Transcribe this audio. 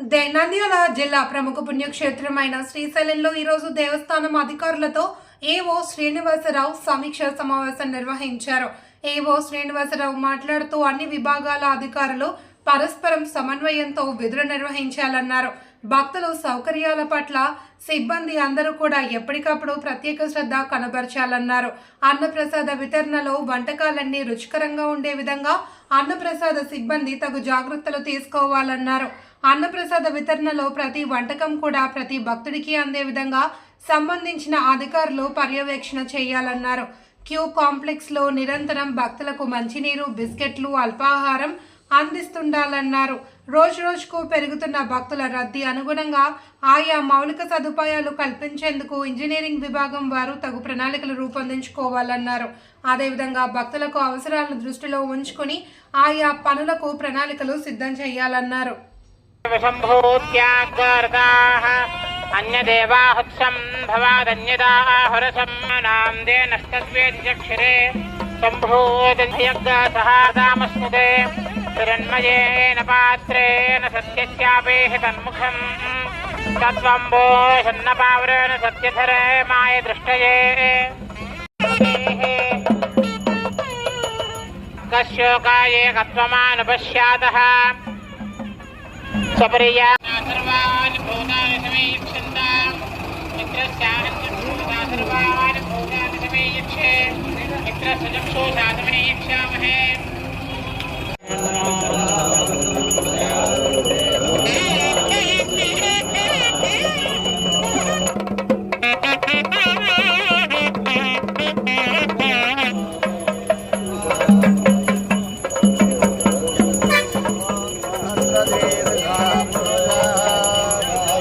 నంద్యాల జిల్లా ప్రముఖ పుణ్యక్షేత్రమైన శ్రీశైలంలో ఈరోజు దేవస్థానం అధికారులతో ఏవో శ్రీనివాసరావు సమీక్ష సమావేశం నిర్వహించారు. ఏవో శ్రీనివాసరావు మాట్లాడుతూ అన్ని విభాగాల అధికారులు పరస్పరం సమన్వయంతో విధులు నిర్వహించాలన్నారు. భక్తుల సౌకర్యాల పట్ల సిబ్బంది అందరూ కూడా ఎప్పటికప్పుడు ప్రత్యేక శ్రద్ధ కనబరచాలన్నారు. అన్నప్రసాద వితరణలో వంటకాలన్నీ రుచికరంగా ఉండే విధంగా అన్నప్రసాద సిబ్బంది తగు జాగ్రత్తలు తీసుకోవాలన్నారు. అన్నప్రసాద వితరణలో ప్రతి వంటకం కూడా ప్రతి భక్తుడికి అందే విధంగా సంబంధించిన అధికారులు పర్యవేక్షణ చేయాలన్నారు. క్యూ కాంప్లెక్స్ లో నిరంతరం భక్తులకు మంచినీరు, బిస్కెట్లు, అల్పాహారం అందిస్తుండాలన్నారు. రోజు రోజుకు పెరుగుతున్న భక్తుల రద్దీ అనుగుణంగా ఆయా మౌలిక సదుపాయాలు కల్పించేందుకు ఇంజనీరింగ్ విభాగం వారు తగు ప్రణాళికలు రూపొందించుకోవాలన్నారు. అదేవిధంగా భక్తులకు అవసరాలను దృష్టిలో ఉంచుకుని ఆయా పనులకు ప్రణాళికలు సిద్ధం చేయాలన్నారు. అన్యదేవాహుత్సం భవాదన్యదాహురసం నాందే నష్టస్వేదిచక్షరే సంభూతయజ్ఞసహాదామస్నుతే హిరణ్మయేన పాత్రేణ సత్యస్యాపేహి తన్ముఖం తత్వంబో షన్నపావరేణ సత్యధరే మాయ దృష్టయే కశ్యోకాయే కత్వమానుపశ్యాతః సపర్యా సర్వాణి భూతాని సమీక్షంతాం మిత్రస్యాహంత్యూతా సర్వాణి భూతాని సమీక్షే మిత్రస్య చక్షుషా సమీక్షామహే